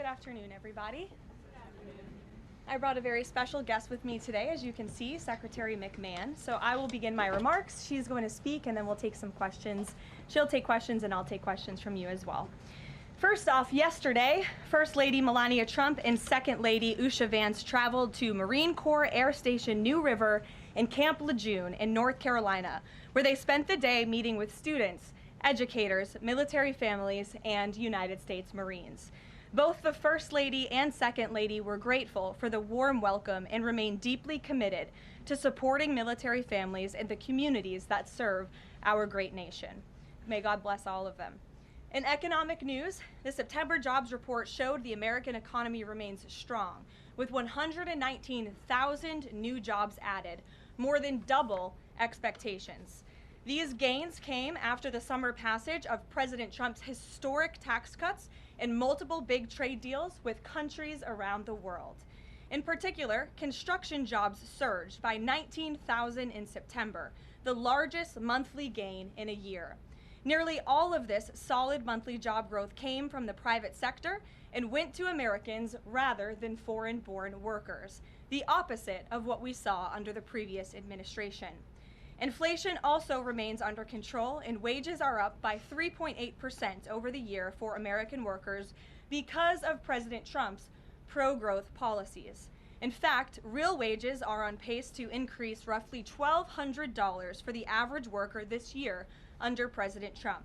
afternoon, everybody. I brought a very special guest with me today, as you can see, Secretary McMahon. So I will begin my remarks. She's going to speak, and then we'll take some questions. She'll take questions, and I'll take questions from you as well. First off, yesterday, First Lady Melania Trump and Second Lady Usha Vance traveled to Marine Corps Air Station New River and Camp Lejeune in North Carolina, where they spent the day meeting with students, educators, military families, and United States Marines. Both the First Lady and Second Lady were grateful for the warm welcome and remain deeply committed to supporting military families and the communities that serve our great nation. May God bless all of them. In economic news, the September jobs report showed the American economy remains strong, with 119,000 new jobs added, more than double expectations. These gains came after the summer passage of President Trump's historic tax cuts and multiple big trade deals with countries around the world. In particular, construction jobs surged by 19,000 in September, the largest monthly gain in a year. Nearly all of this solid monthly job growth came from the private sector and went to Americans rather than foreign-born workers, the opposite of what we saw under the previous administration. Inflation also remains under control, and wages are up by 3.8% over the year for American workers because of President Trump's pro-growth policies. In fact, real wages are on pace to increase roughly $1,200 for the average worker this year under President Trump.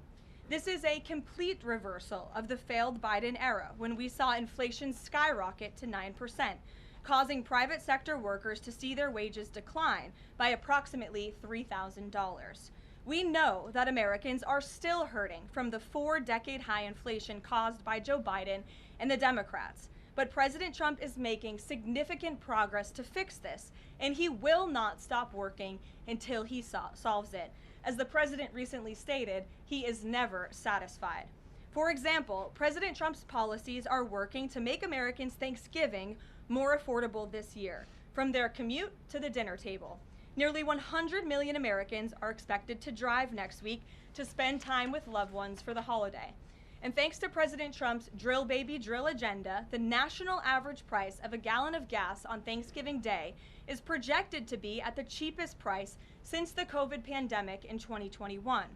This is a complete reversal of the failed Biden era, when we saw inflation skyrocket to 9%. Causing private sector workers to see their wages decline by approximately $3,000. We know that Americans are still hurting from the 4-decade high inflation caused by Joe Biden and the Democrats, but President Trump is making significant progress to fix this, and he will not stop working until he solves it. As the president recently stated, he is never satisfied. For example, President Trump's policies are working to make Americans' Thanksgiving more affordable this year, from their commute to the dinner table. Nearly 100 million Americans are expected to drive next week to spend time with loved ones for the holiday. And thanks to President Trump's Drill Baby Drill agenda, the national average price of a gallon of gas on Thanksgiving Day is projected to be at the cheapest price since the COVID pandemic in 2021.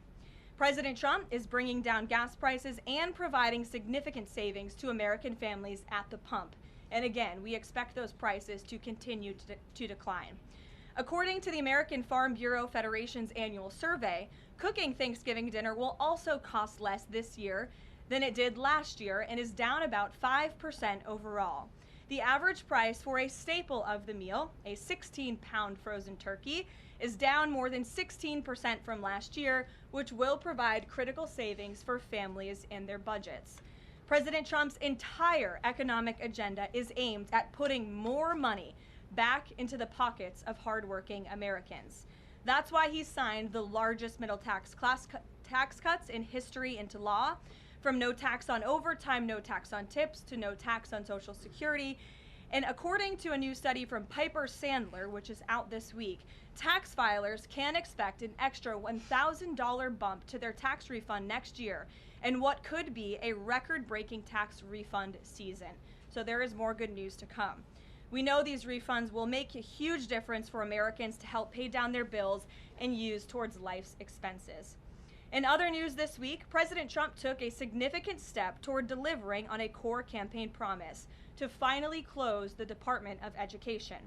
President Trump is bringing down gas prices and providing significant savings to American families at the pump. And again, we expect those prices to continue to decline. According to the American Farm Bureau Federation's annual survey, cooking Thanksgiving dinner will also cost less this year than it did last year and is down about 5% overall. The average price for a staple of the meal, a 16-pound frozen turkey, is down more than 16% from last year, which will provide critical savings for families and their budgets. President Trump's entire economic agenda is aimed at putting more money back into the pockets of hardworking Americans. That's why he signed the largest middle tax cuts in history into law, from no tax on overtime, no tax on tips, to no tax on Social Security. And according to a new study from Piper Sandler, which is out this week, tax filers can expect an extra $1,000 bump to their tax refund next year, and what could be a record-breaking tax refund season. So there is more good news to come. We know these refunds will make a huge difference for Americans to help pay down their bills and use towards life's expenses. In other news this week, President Trump took a significant step toward delivering on a core campaign promise to finally close the Department of Education.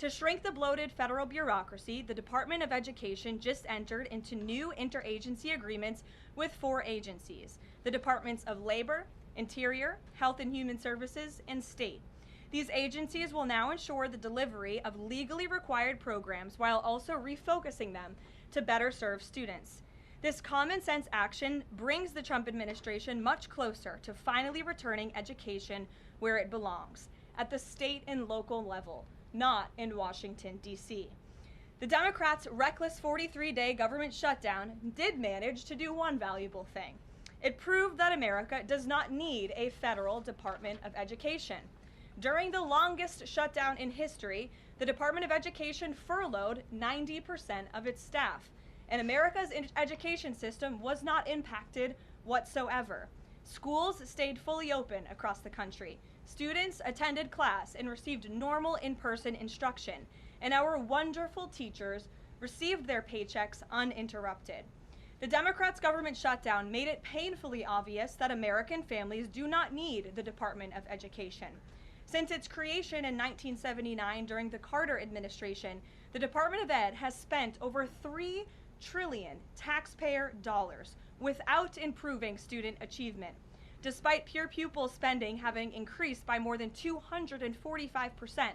To shrink the bloated federal bureaucracy, the Department of Education just entered into new interagency agreements with 4 agencies: the Departments of Labor, Interior, Health and Human Services, and State. These agencies will now ensure the delivery of legally required programs while also refocusing them to better serve students. This common sense action brings the Trump administration much closer to finally returning education where it belongs, at the state and local level, not in Washington, D.C. The Democrats' reckless 43-day government shutdown did manage to do one valuable thing. It proved that America does not need a federal Department of Education. During the longest shutdown in history, the Department of Education furloughed 90% of its staff, and America's education system was not impacted whatsoever. Schools stayed fully open across the country. Students attended class and received normal in-person instruction, and our wonderful teachers received their paychecks uninterrupted. The Democrats' government shutdown made it painfully obvious that American families do not need the Department of Education. Since its creation in 1979 during the Carter administration, the Department of Ed has spent over $3 trillion taxpayer dollars without improving student achievement. Despite peer pupil spending having increased by more than 245%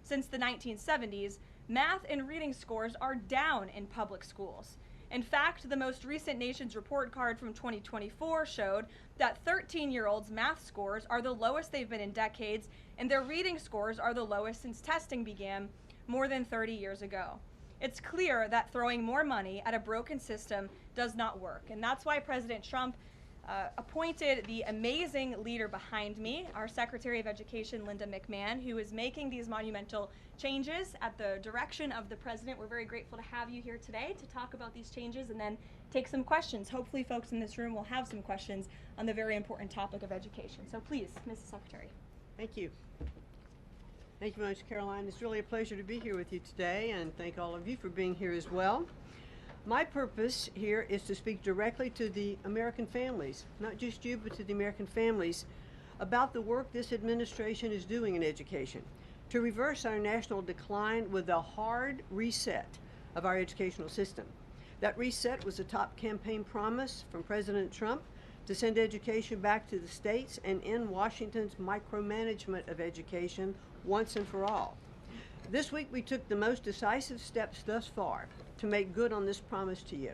since the 1970s, math and reading scores are down in public schools. In fact, the most recent Nations Report Card from 2024 showed that 13-year-olds' math scores are the lowest they've been in decades, and their reading scores are the lowest since testing began more than 30 years ago. It's clear that throwing more money at a broken system does not work, and that's why President Trump appointed the amazing leader behind me, our Secretary of Education, Linda McMahon, who is making these monumental changes at the direction of the president. We're very grateful to have you here today to talk about these changes and then take some questions. Hopefully folks in this room will have some questions on the very important topic of education. So please, Mrs. Secretary. Thank you. Thank you very much, Caroline. It's really a pleasure to be here with you today, and thank all of you for being here as well. My purpose here is to speak directly to the American families, not just you, but to the American families, about the work this administration is doing in education to reverse our national decline with a hard reset of our educational system. That reset was a top campaign promise from President Trump to send education back to the states and end Washington's micromanagement of education once and for all. This week we took the most decisive steps thus far to make good on this promise to you.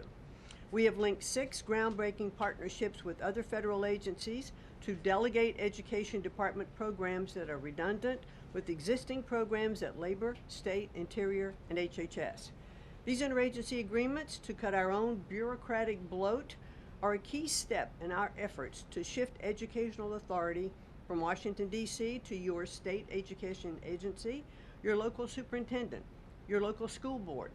We have linked 6 groundbreaking partnerships with other federal agencies to delegate education department programs that are redundant with existing programs at Labor, State, Interior, and HHS. These interagency agreements to cut our own bureaucratic bloat are a key step in our efforts to shift educational authority from Washington, D.C. to your state education agency, your local superintendent, your local school board,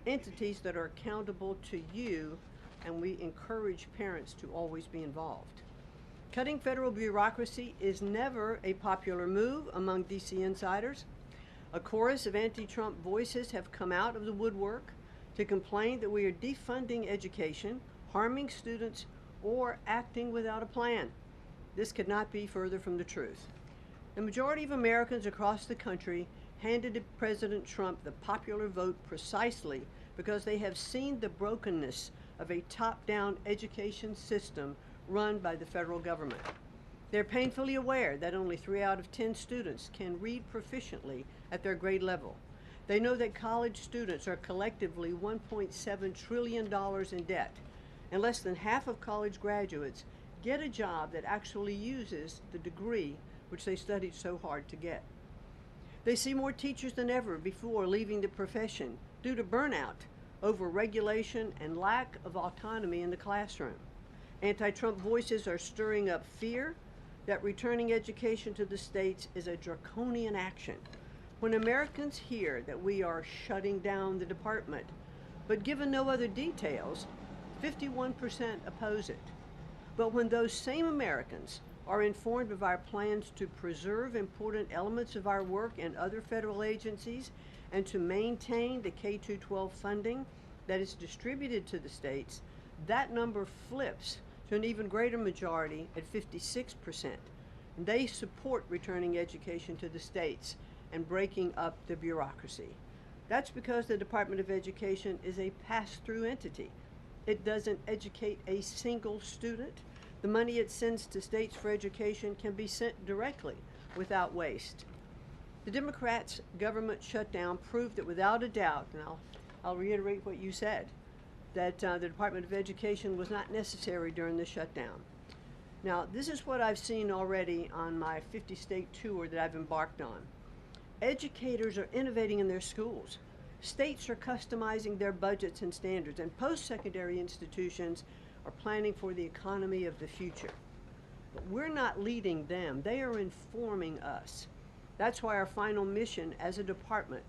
entities that are accountable to you, and we encourage parents to always be involved. Cutting federal bureaucracy is never a popular move among D.C. insiders. A chorus of anti-Trump voices have come out of the woodwork to complain that we are defunding education, harming students, or acting without a plan. This could not be further from the truth. The majority of Americans across the country handed to President Trump the popular vote precisely because they have seen the brokenness of a top-down education system run by the federal government. They're painfully aware that only 3 out of 10 students can read proficiently at their grade level. They know that college students are collectively $1.7 trillion in debt, and less than half of college graduates get a job that actually uses the degree which they studied so hard to get. They see more teachers than ever before leaving the profession due to burnout, over-regulation, and lack of autonomy in the classroom. Anti-Trump voices are stirring up fear that returning education to the states is a draconian action. When Americans hear that we are shutting down the department, but given no other details, 51% oppose it. But when those same Americans are informed of our plans to preserve important elements of our work in other federal agencies and to maintain the K-12 funding that is distributed to the states, that number flips to an even greater majority at 56%. And they support returning education to the states and breaking up the bureaucracy. That's because the Department of Education is a pass-through entity. It doesn't educate a single student. The money it sends to states for education can be sent directly without waste. The Democrats' government shutdown proved that without a doubt, and I'll reiterate what you said, that the Department of Education was not necessary during the shutdown. Now, this is what I've seen already on my 50-state tour that I've embarked on. Educators are innovating in their schools. States are customizing their budgets and standards, and post-secondary institutions are planning for the economy of the future. But we're not leading them. They are informing us. That's why our final mission as a department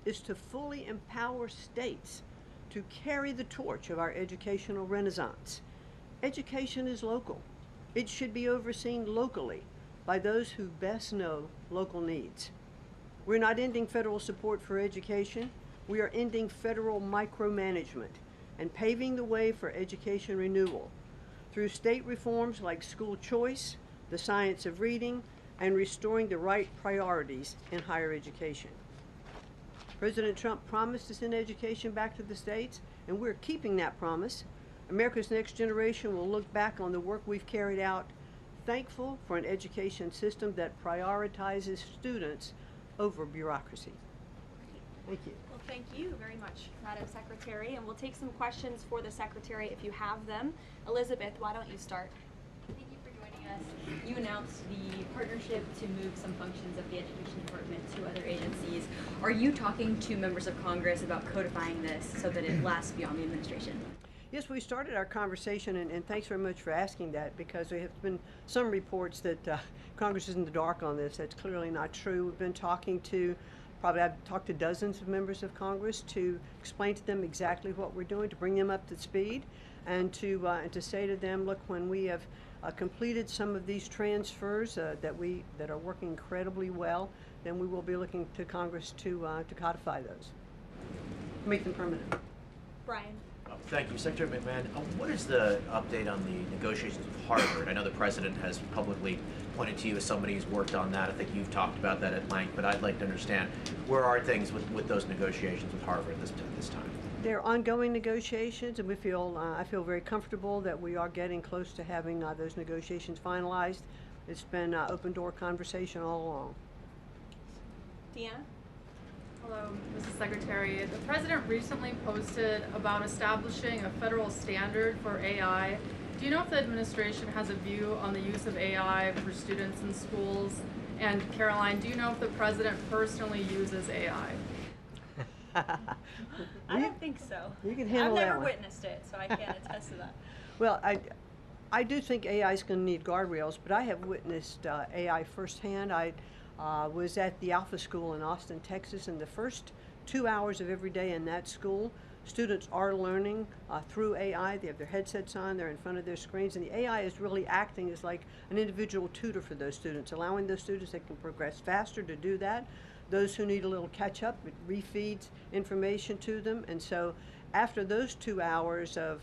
is to fully empower states to carry the torch of our educational renaissance. Education is local. It should be overseen locally by those who best know local needs. We're not ending federal support for education. We are ending federal micromanagement and paving the way for education renewal through state reforms like school choice, the science of reading, and restoring the right priorities in higher education. President Trump promised to send education back to the states, and we're keeping that promise. America's next generation will look back on the work we've carried out, thankful for an education system that prioritizes students over bureaucracy. Thank you. Well, thank you very much, Madam Secretary, and we'll take some questions for the Secretary if you have them. Elizabeth, why don't you start? Thank you for joining us. You announced the partnership to move some functions of the Education Department to other agencies. Are you talking to members of Congress about codifying this so that it lasts beyond the administration? Yes, we started our conversation, and thanks very much for asking that, because there have been some reports that Congress is in the dark on this. That's clearly not true. We've been talking to, I've talked to dozens of members of Congress to explain to them exactly what we're doing, to bring them up to speed, and to say to them, look, when we have completed some of these transfers that are working incredibly well, then we will be looking to Congress to codify those, make them permanent. Brian. Thank you. Secretary McMahon, what is the update on the negotiations with Harvard? I know the President has publicly pointed to you as somebody who's worked on that. I think you've talked about that at length, but I'd like to understand, where are things with those negotiations with Harvard this time? They're ongoing negotiations, and I feel very comfortable that we are getting close to having those negotiations finalized. It's been open door conversation all along. Deanna? Hello, Mrs. Secretary. The President recently posted about establishing a federal standard for AI. Do you know if the administration has a view on the use of AI for students in schools? And Caroline, do you know if the President personally uses AI? I don't think so. You can handle I've that never one. witnessed it, so I can't attest to that. Well, I do think AI is going to need guardrails, but I have witnessed AI firsthand. I was at the Alpha School in Austin, Texas, and the first 2 hours of every day in that school, students are learning through AI. They have their headsets on, they're in front of their screens, and the AI is really acting as like an individual tutor for those students, allowing those students that can progress faster to do that. Those who need a little catch-up, it refeeds information to them. And so after those 2 hours of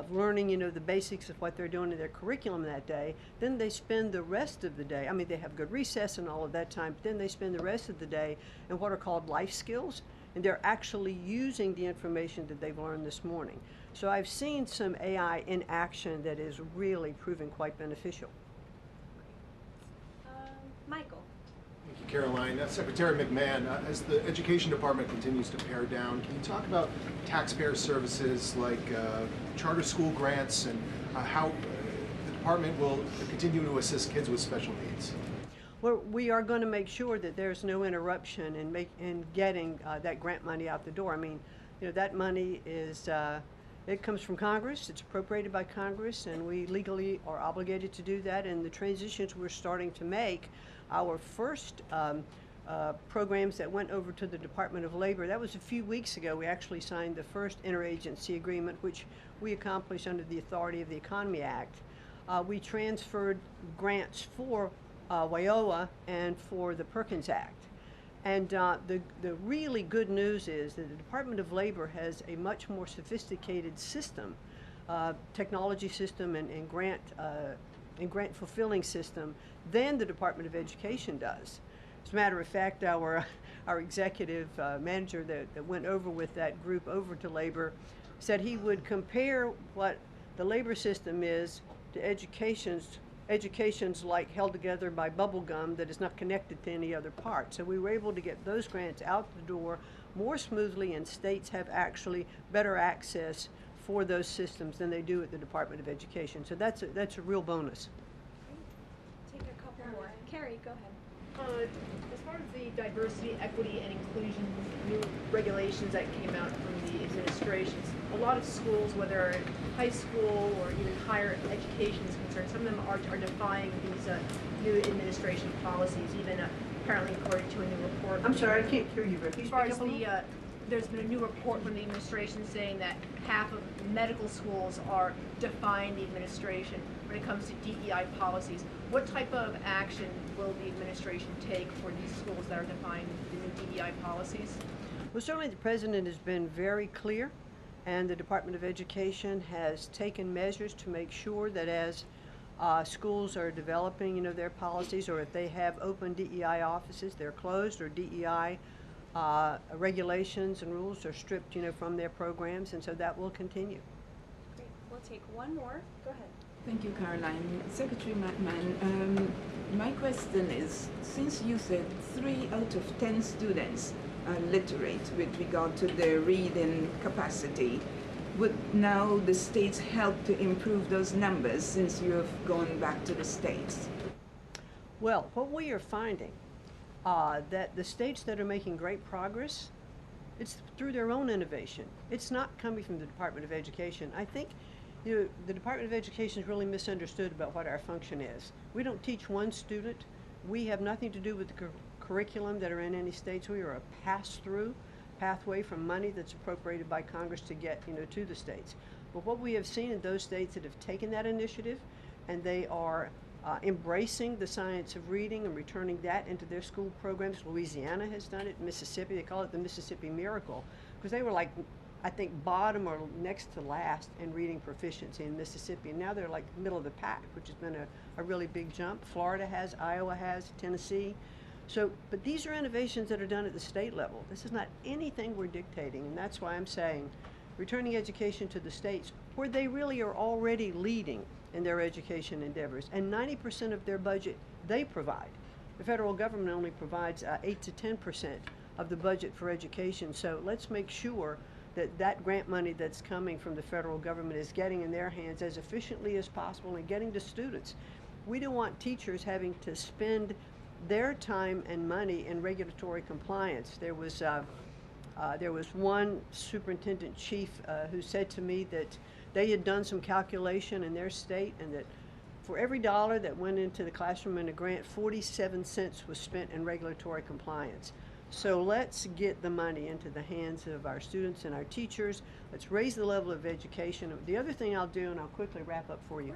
learning, the basics of what they're doing in their curriculum that day, then they spend the rest of the day, they have good recess and all of that time, but then they spend the rest of the day in what are called life skills, and they're actually using the information that they've learned this morning. So I've seen some AI in action that is really proving quite beneficial. Michael. Thank you, Caroline. Secretary McMahon, as the Education Department continues to pare down, can you talk about taxpayer services like charter school grants and how the department will continue to assist kids with special needs? Well, we are going to make sure that there's no interruption in getting that grant money out the door. That money is, it comes from Congress, it's appropriated by Congress, and we legally are obligated to do that. And the transitions we're starting to make, our first programs that went over to the Department of Labor, that was a few weeks ago. We actually signed the first interagency agreement, which we accomplished under the authority of the Economy Act. We transferred grants for WIOA and for the Perkins Act. And the really good news is that the Department of Labor has a much more sophisticated system, technology system and grant fulfilling system than the Department of Education does. As a matter of fact, our executive manager that went over with that group over to Labor said he would compare what the labor system is to education's like held together by bubble gum that is not connected to any other part. So we were able to get those grants out the door more smoothly, and states have actually better access for those systems than they do at the Department of Education. So that's a real bonus. Take a couple more. Carrie, go ahead. As far as the diversity, equity, and inclusion new regulations that came out from the administrations, a lot of schools, whether high school or even higher education is concerned, some of them are defying these new administration policies, even apparently according to a new report. I'm sorry, I can't hear you, Rick. As far as the there's been a new report from the administration saying that half of medical schools are defying the administration when it comes to DEI policies. What type of action will the administration take for these schools that are defying the new DEI policies? Well, certainly the president has been very clear, and the Department of Education has taken measures to make sure that as schools are developing, their policies, or if they have open DEI offices, they're closed, or DEI regulations and rules are stripped, from their programs, and so that will continue. Great. We'll take one more. Go ahead. Thank you, Caroline. Secretary McMahon, my question is, since you said 3 out of 10 students are literate with regard to their reading capacity, would now the states help to improve those numbers since you have gone back to the states? Well, what we are finding, that the states that are making great progress, it's through their own innovation. It's not coming from the Department of Education. I think the Department of Education is really misunderstood about what our function is. We don't teach one student. We have nothing to do with the curriculum that are in any states. We are a pass-through pathway from money that's appropriated by Congress to get, to the states. But what we have seen in those states that have taken that initiative, and they are embracing the science of reading and returning that into their school programs. Louisiana has done it. Mississippi, they call it the Mississippi Miracle, because they were like, I think, bottom or next to last in reading proficiency in Mississippi, and now they're like middle of the pack, which has been a really big jump. Florida has, Iowa has, Tennessee. So, but these are innovations that are done at the state level. This is not anything we're dictating, and that's why I'm saying returning education to the states, where they really are already leading in their education endeavors, and 90% of their budget they provide. The federal government only provides 8 to 10% of the budget for education, so let's make sure that that grant money that's coming from the federal government is getting in their hands as efficiently as possible and getting to students. We don't want teachers having to spend their time and money in regulatory compliance. There was one superintendent chief who said to me that they had done some calculation in their state, and that for every dollar that went into the classroom in a grant, 47 cents was spent in regulatory compliance. So let's get the money into the hands of our students and our teachers. Let's raise the level of education. The other thing I'll do, and I'll quickly wrap up for you,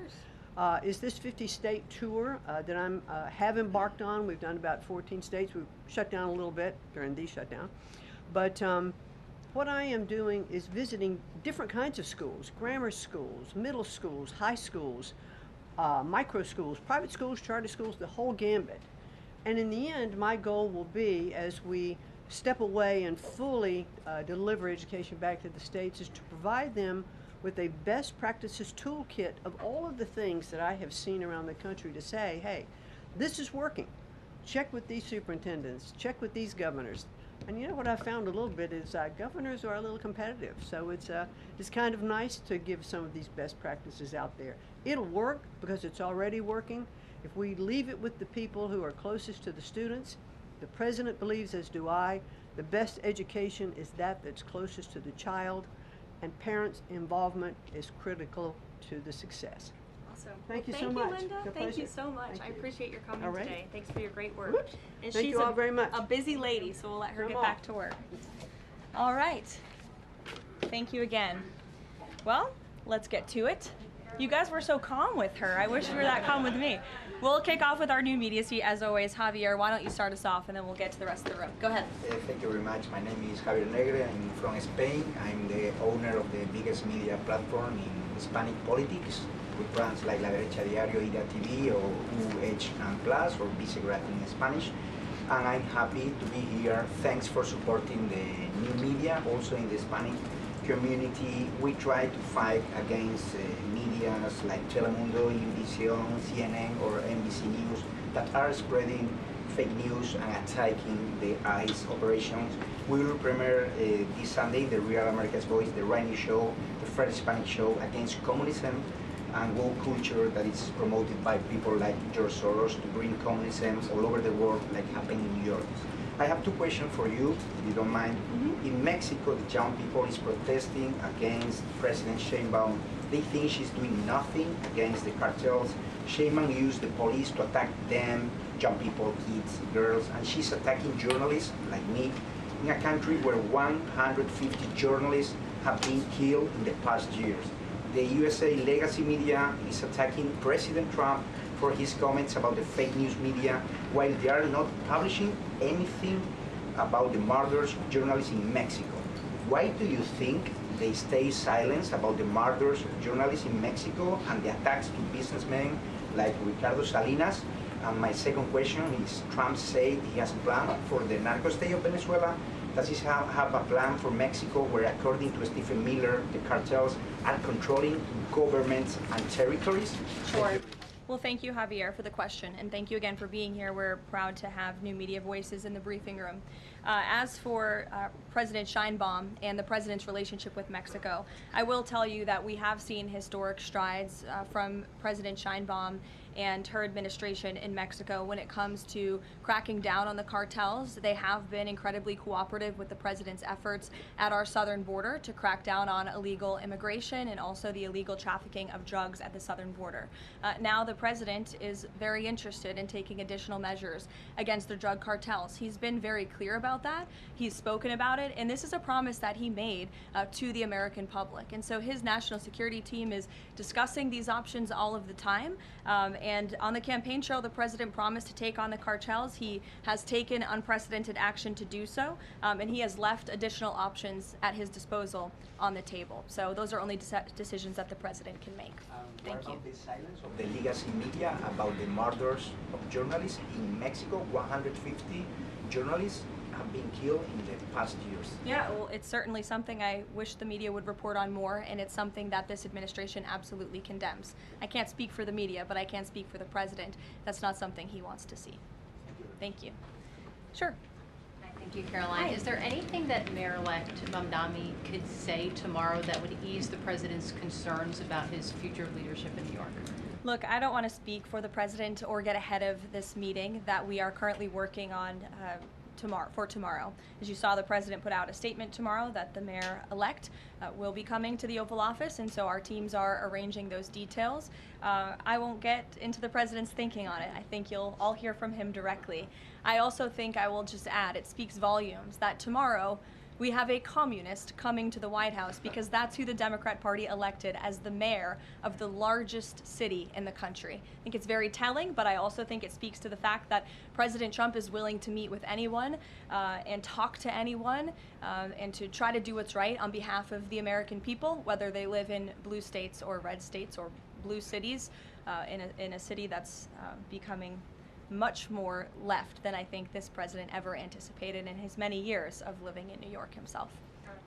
is this 50-state tour that I have embarked on. We've done about 14 states. We've shut down a little bit during the shutdown. But what I am doing is visiting different kinds of schools: grammar schools, middle schools, high schools, micro schools, private schools, charter schools, the whole gambit. And in the end, my goal will be, as we step away and fully deliver education back to the states, is to provide them with a best practices toolkit of all of the things that I have seen around the country to say, hey, this is working. Check with these superintendents, check with these governors. And you know what I found a little bit is governors are a little competitive. So it's kind of nice to give some of these best practices out there. It'll work because it's already working. If we leave it with the people who are closest to the students, the president believes, as do I, the best education is that's closest to the child, and parents' involvement is critical to the success. Awesome. Thank you so Thank much. you, Linda. It's a Thank you pleasure. so much. Thank I you. appreciate your coming All right. today. Thanks for your great work. Whoop. And Thank she's you all very much. a busy lady, so we'll let her Come get on. back to work. All right. Thank you again. Well, let's get to it. You guys were so calm with her. I wish you were that calm with me. We'll kick off with our new media suite, as always. Javier, why don't you start us off, and then we'll get to the rest of the room. Go ahead. Thank you very much. My name is Javier Negre. I'm from Spain. I'm the owner of the biggest media platform in Hispanic politics, with brands like La Derecha Diario, Ida TV, or UH+ or Vicegrad in Spanish. And I'm happy to be here. Thanks for supporting the new media, also in the Hispanic community. We try to fight against medias like Telemundo, Univision, CNN, or NBC News that are spreading fake news and attacking the ICE operations. We will premiere this Sunday the Real America's Voice, the Rainy Show, the first Hispanic show against communism and woke culture that is promoted by people like George Soros to bring communism all over the world, like happened in New York. I have two questions for you, if you don't mind. In Mexico, the young people is protesting against President Sheinbaum. They think she's doing nothing against the cartels. Sheinbaum used the police to attack them, young people, kids, girls, and she's attacking journalists like me. in a country where 150 journalists have been killed in the past years. The USA legacy media is attacking President Trump for his comments about the fake news media, while they are not publishing anything about the murders of journalists in Mexico. Why do you think they stay silent about the murders of journalists in Mexico and the attacks to businessmen like Ricardo Salinas? And my second question is, Trump said he has a plan for the narco state of Venezuela. Does he have a plan for Mexico where, according to Stephen Miller, the cartels are controlling governments and territories? Sure. Well, thank you, Javier, for the question, and thank you again for being here. We're proud to have new media voices in the briefing room. As for President Sheinbaum and the president's relationship with Mexico, I will tell you that we have seen historic strides from President Sheinbaum and her administration in Mexico when it comes to cracking down on the cartels. They have been incredibly cooperative with the president's efforts at our southern border to crack down on illegal immigration and also the illegal trafficking of drugs at the southern border. Now the president is very interested in taking additional measures against the drug cartels. He's been very clear about that. He's spoken about it, and this is a promise that he made to the American public. And so his national security team is discussing these options all of the time. And on the campaign trail, the president promised to take on the cartels. He has taken unprecedented action to do so, and he has left additional options at his disposal on the table. So those are only decisions that the president can make. Thank you. What about the silence of the legacy media about the murders of journalists in Mexico? 150 journalists have been killed in the past years. Yeah, well, it's certainly something I wish the media would report on more, and it's something that this administration absolutely condemns. I can't speak for the media, but I can speak for the president. That's not something he wants to see. Thank you. Sure. Hi, thank you, Caroline. Hi. Is there anything that Mayor-elect Mamdani could say tomorrow that would ease the president's concerns about his future leadership in New York? Look, I don't want to speak for the president or get ahead of this meeting that we are currently working on tomorrow. As you saw, the president put out a statement tomorrow that the mayor-elect will be coming to the Oval Office, and so our teams are arranging those details. I won't get into the president's thinking on it. I think you'll all hear from him directly. I also think I will just add, it speaks volumes that tomorrow we have a communist coming to the White House because that's who the Democrat Party elected as the mayor of the largest city in the country. I think it's very telling, but I also think it speaks to the fact that President Trump is willing to meet with anyone and talk to anyone and to try to do what's right on behalf of the American people, whether they live in blue states or red states or blue cities, in a city that's becoming much more left than I think this president ever anticipated in his many years of living in New York himself.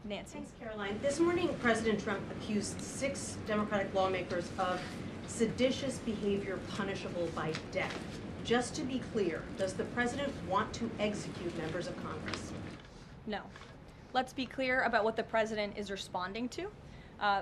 Nancy. Thanks, Caroline. This morning, President Trump accused 6 Democratic lawmakers of seditious behavior punishable by death. Just to be clear, does the president want to execute members of Congress? No. Let's be clear about what the president is responding to,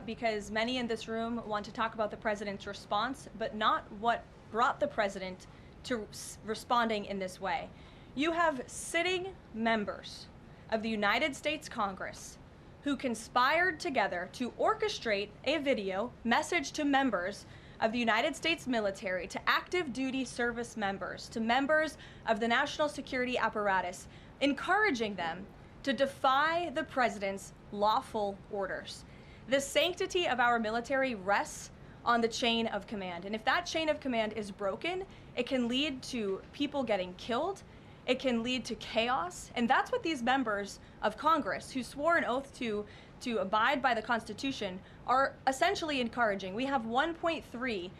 because many in this room want to talk about the president's response, but not what brought the president to responding in this way. You have sitting members of the United States Congress who conspired together to orchestrate a video message to members of the United States military, to active duty service members, to members of the national security apparatus, encouraging them to defy the president's lawful orders. The sanctity of our military rests on the chain of command. And if that chain of command is broken, it can lead to people getting killed. It can lead to chaos. And that's what these members of Congress who swore an oath to abide by the Constitution are essentially encouraging. We have 1.3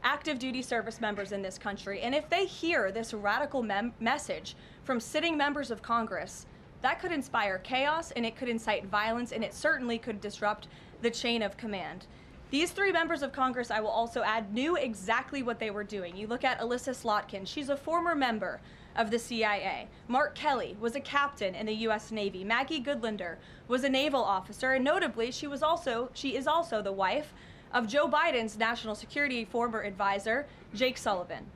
active duty service members in this country. And if they hear this radical message from sitting members of Congress, that could inspire chaos, and it could incite violence, and it certainly could disrupt the chain of command. These 3 members of Congress, I will also add, knew exactly what they were doing. You look at Alyssa Slotkin. She's a former member of the CIA. Mark Kelly was a captain in the U.S. Navy. Maggie Goodlander was a naval officer, and notably, she is also the wife of Joe Biden's national security former advisor, Jake Sullivan.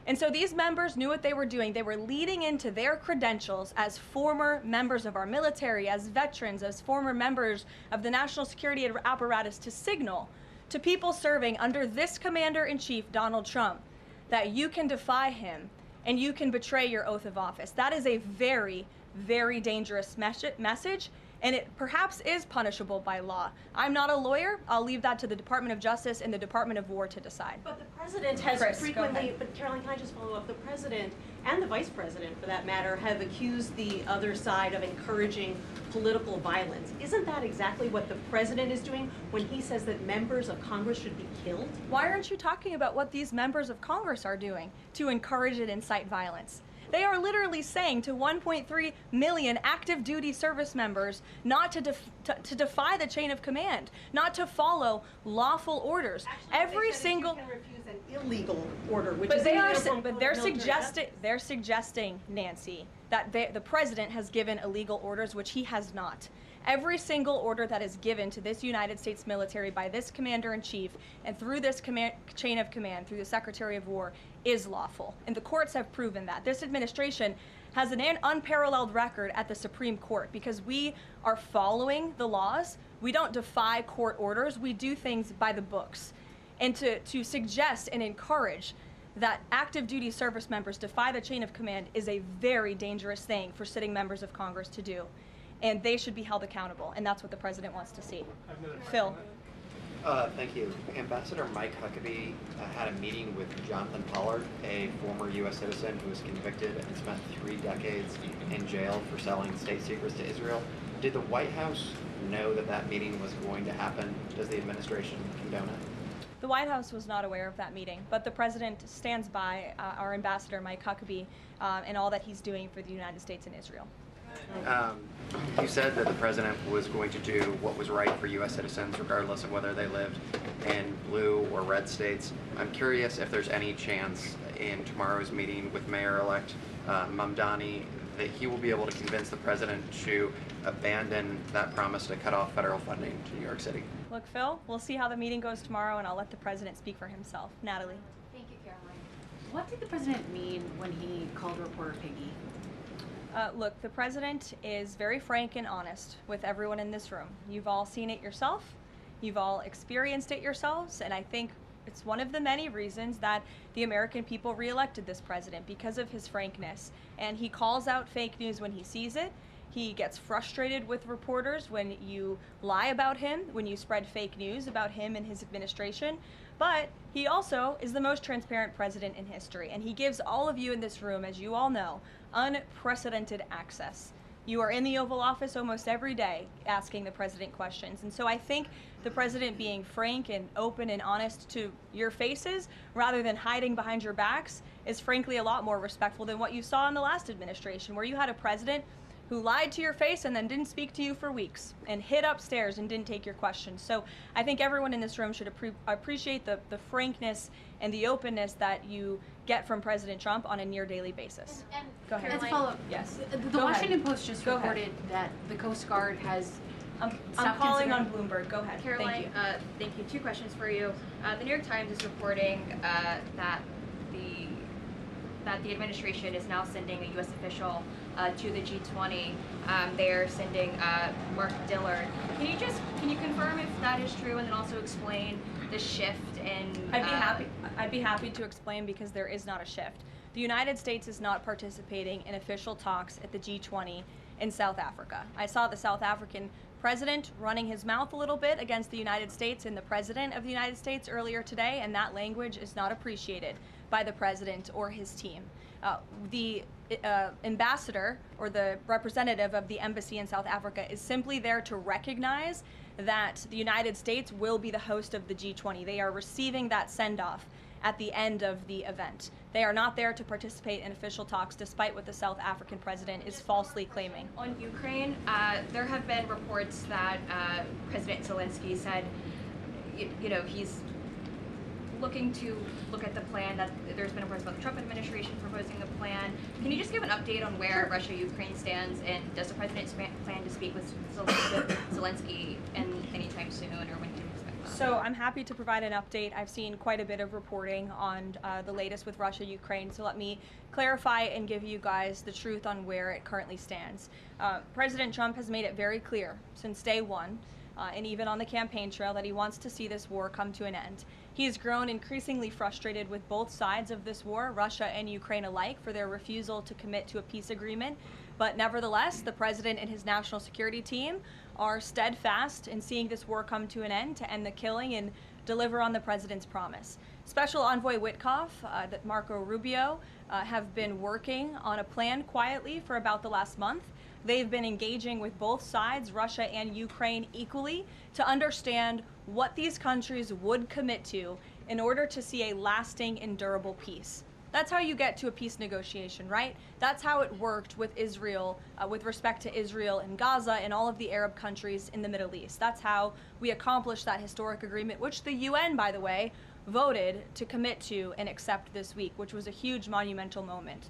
And so these members knew what they were doing. They were leading into their credentials as former members of our military, as veterans, as former members of the national security apparatus to signal to people serving under this commander-in-chief, Donald Trump, that you can defy him and you can betray your oath of office. That is a very, very dangerous message, and it perhaps is punishable by law. I'm not a lawyer. I'll leave that to the Department of Justice and the Department of War to decide. But the president has Chris, go frequently, ahead. but Caroline, can I just follow up? The president and the vice president, for that matter, have accused the other side of encouraging political violence. Isn't that exactly what the president is doing when he says that members of Congress should be killed? Why aren't you talking about what these members of Congress are doing to encourage and incite violence? They are literally saying to 1.3 million active duty service members not to defy the chain of command, not to follow lawful orders. Every single You can refuse an illegal order, which But is they a are, uniform but code they're of military suggesting, Nancy, that the president has given illegal orders, which he has not. Every single order that is given to this United States military by this commander-in-chief and through this chain of command, through the Secretary of War, is lawful. And the courts have proven that. This administration has an unparalleled record at the Supreme Court because we are following the laws. We don't defy court orders. We do things by the books. And to suggest and encourage that active duty service members defy the chain of command is a very dangerous thing for sitting members of Congress to do. And they should be held accountable, and that's what the president wants to see. Phil. Thank you. Ambassador Mike Huckabee had a meeting with Jonathan Pollard, a former U.S. citizen who was convicted and spent 3 decades in jail for selling state secrets to Israel. Did the White House know that that meeting was going to happen? Does the administration condone it? The White House was not aware of that meeting, but the president stands by our ambassador, Mike Huckabee, and all that he's doing for the United States and Israel. You said that the president was going to do what was right for U.S. citizens, regardless of whether they lived in blue or red states. I'm curious if there's any chance in tomorrow's meeting with Mayor-elect Mamdani that he will be able to convince the president to abandon that promise to cut off federal funding to New York City. Look, Phil, we'll see how the meeting goes tomorrow, and I'll let the president speak for himself. Natalie. Thank you, Caroline. What did the president mean when he called reporter piggy? Look, the president is very frank and honest with everyone in this room. You've all seen it yourself. You've all experienced it yourselves, and I think it's one of the many reasons that the American people reelected this president, because of his frankness. And he calls out fake news when he sees it. He gets frustrated with reporters when you lie about him, when you spread fake news about him and his administration. But he also is the most transparent president in history, and he gives all of you in this room, as you all know, unprecedented access. You are in the Oval Office almost every day asking the president questions. And so I think the president being frank and open and honest to your faces rather than hiding behind your backs is frankly a lot more respectful than what you saw in the last administration, where you had a president who lied to your face and then didn't speak to you for weeks and hid upstairs and didn't take your questions. So I think everyone in this room should appreciate the frankness and the openness that you get from President Trump on a near daily basis. And Go ahead. As a follow-up, Yes. The Go Washington ahead. Post just Go ahead. reported that the Coast Guard has I'm stopped calling on considering- Bloomberg. Go ahead. Caroline, Thank you. thank you. 2 questions for you. The New York Times is reporting that the administration is now sending a U.S. official to the G20. They are sending Mark Dillard. Can you confirm if that is true, and then also explain the shift in? I'd be happy to explain, because there is not a shift. The United States is not participating in official talks at the G20 in South Africa. I saw the South African president running his mouth a little bit against the United States and the president of the United States earlier today, and that language is not appreciated by the president or his team. The ambassador or the representative of the embassy in South Africa is simply there to recognize that the United States will be the host of the G20. They are receiving that send-off at the end of the event. They are not there to participate in official talks, despite what the South African president is falsely claiming. On Ukraine, there have been reports that President Zelensky said, he's looking to look at the plan, that there's been reports about the Trump administration proposing the plan. Can you just give an update on where Russia-Ukraine stands, and does the president plan to speak with Zelensky anytime soon, or when can you expect that? So I'm happy to provide an update. I've seen quite a bit of reporting on the latest with Russia-Ukraine, so let me clarify and give you guys the truth on where it currently stands. President Trump has made it very clear since day one, and even on the campaign trail, that he wants to see this war come to an end. He has grown increasingly frustrated with both sides of this war, Russia and Ukraine alike, for their refusal to commit to a peace agreement But nevertheless, the president and his national security team are steadfast in seeing this war come to an end, to end the killing and deliver on the president's promise. Special Envoy Witkoff, Marco Rubio, have been working on a plan quietly for about the last month. They've been engaging with both sides, Russia and Ukraine, equally to understand what these countries would commit to in order to see a lasting and durable peace. That's how you get to a peace negotiation, right? That's how it worked with Israel, with respect to Israel and Gaza and all of the Arab countries in the Middle East. That's how we accomplished that historic agreement, which the UN, by the way, voted to commit to and accept this week, which was a huge monumental moment.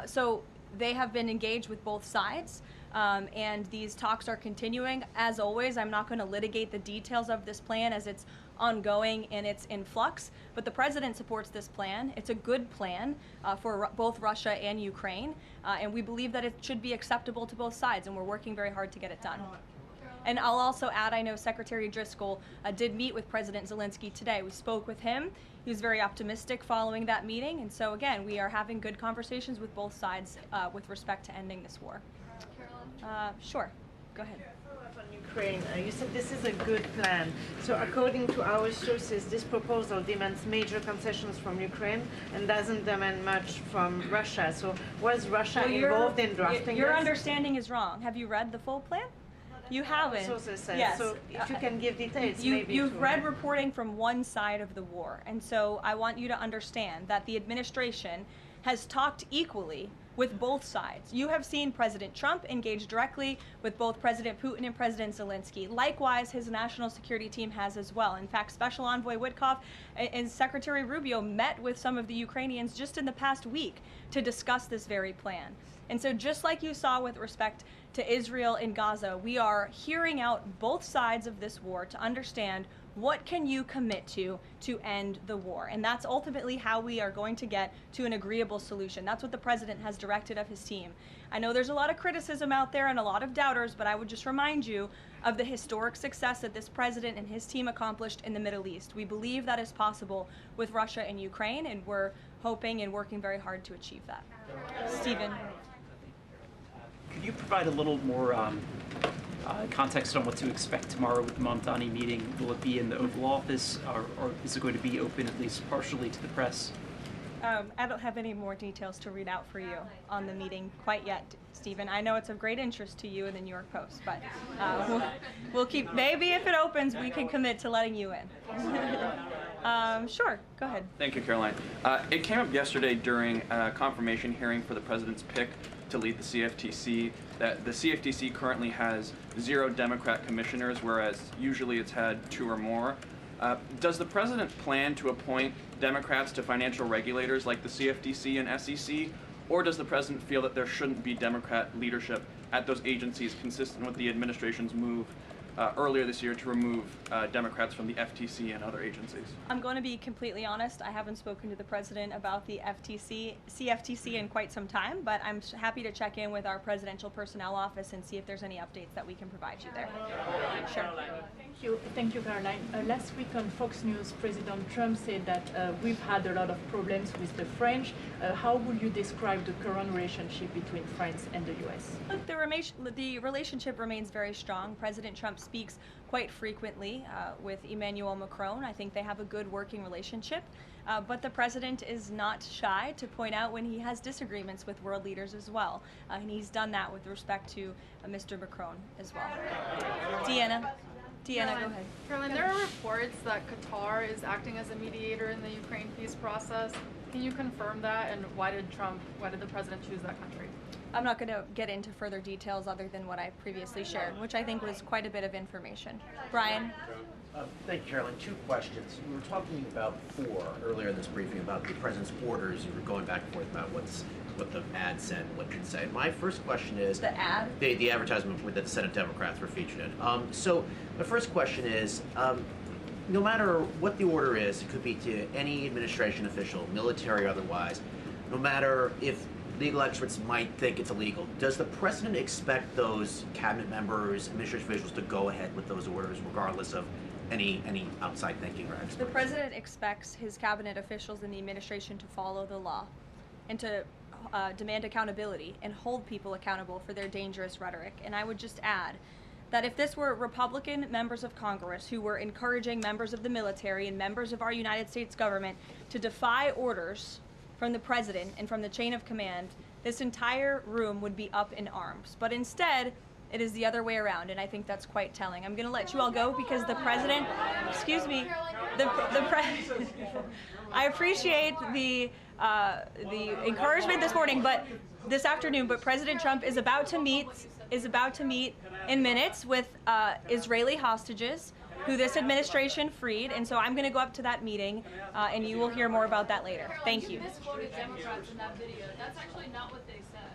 So they have been engaged with both sides, and these talks are continuing. As always, I'm not going to litigate the details of this plan as it's ongoing and it's in flux, but the president supports this plan. It's a good plan for both Russia and Ukraine, and we believe that it should be acceptable to both sides, and we're working very hard to get it done. And I'll also add, I know Secretary Driscoll did meet with President Zelensky today. We spoke with him. He was very optimistic following that meeting, and so again, we are having good conversations with both sides with respect to ending this war. Sure, go ahead. On Ukraine, you said this is a good plan. So according to our sources, this proposal demands major concessions from Ukraine and doesn't demand much from Russia. So was Russia involved in drafting Your this? understanding is wrong. Have you read the full plan? You haven't. Sources say. Yes. So if you can give details, maybe. You've read reporting from one side of the war, and so I want you to understand that the administration has talked equally with both sides. You have seen President Trump engage directly with both President Putin and President Zelensky. Likewise, his national security team has as well. In fact, Special Envoy Witkoff and Secretary Rubio met with some of the Ukrainians just in the past week to discuss this very plan. And so just like you saw with respect to Israel and Gaza, we are hearing out both sides of this war to understand what can you commit to end the war. And that's ultimately how we are going to get to an agreeable solution. That's what the president has directed of his team. I know there's a lot of criticism out there and a lot of doubters, but I would just remind you of the historic success that this president and his team accomplished in the Middle East. We believe that is possible with Russia and Ukraine, and we're hoping and working very hard to achieve that. Stephen. Could you provide a little more context on what to expect tomorrow with the Mamdani meeting? Will it be in the Oval Office, or is it going to be open at least partially to the press? I don't have any more details to read out for you on the meeting quite yet, Stephen. I know it's of great interest to you and the New York Post, but we'll keep, maybe if it opens, we can commit to letting you in. Sure, go ahead. Thank you, Caroline. It came up yesterday during a confirmation hearing for the president's pick to lead the CFTC that the CFTC currently has 0 Democrat commissioners, whereas usually it's had 2 or more. Does the president plan to appoint Democrats to financial regulators like the CFTC and SEC, or does the president feel that there shouldn't be Democrat leadership at those agencies, consistent with the administration's move earlier this year to remove Democrats from the FTC and other agencies? I'm going to be completely honest. I haven't spoken to the president about the CFTC in quite some time, but I'm happy to check in with our presidential personnel office and see if there's any updates that we can provide you there. Sure. Thank you, Caroline. Last week on Fox News, President Trump said that we've had a lot of problems with the French. How would you describe the current relationship between France and the U.S.? Look, the relationship remains very strong. President Trump speaks quite frequently with Emmanuel Macron. I think they have a good working relationship. But the president is not shy to point out when he has disagreements with world leaders as well. And he's done that with respect to Mr. Macron as well. Deanna, go ahead. Caroline, there are reports that Qatar is acting as a mediator in the Ukraine peace process. Can you confirm that, and why did the president choose that country? I'm not going to get into further details other than what I previously shared, which I think was quite a bit of information. Brian? Thank you, Caroline. 2 questions. We were talking about before, earlier in this briefing, about the president's orders. You were going back and forth about what the ad said, what it didn't say. My first question is... The ad? The advertisement that the Senate Democrats were featured in. So my first question is, no matter what the order is, it could be to any administration official, military or otherwise, no matter if legal experts might think it's illegal, does the president expect those cabinet members, administrative officials to go ahead with those orders regardless of any outside thinking or experts? The president expects his cabinet officials and the administration to follow the law and to demand accountability and hold people accountable for their dangerous rhetoric. And I would just add that if this were Republican members of Congress who were encouraging members of the military and members of our United States government to defy orders from the president and from the chain of command, this entire room would be up in arms. But instead, it is the other way around, and I think that's quite telling. I'm going to let you all go because the president, excuse me, I appreciate the encouragement this morning, this afternoon, but President Trump is about to meet in minutes with Israeli hostages who this administration freed, and so I'm going to go up to that meeting, and you will hear more about that later. Thank you. Misquoted Democrats in that video. That's actually not what they said.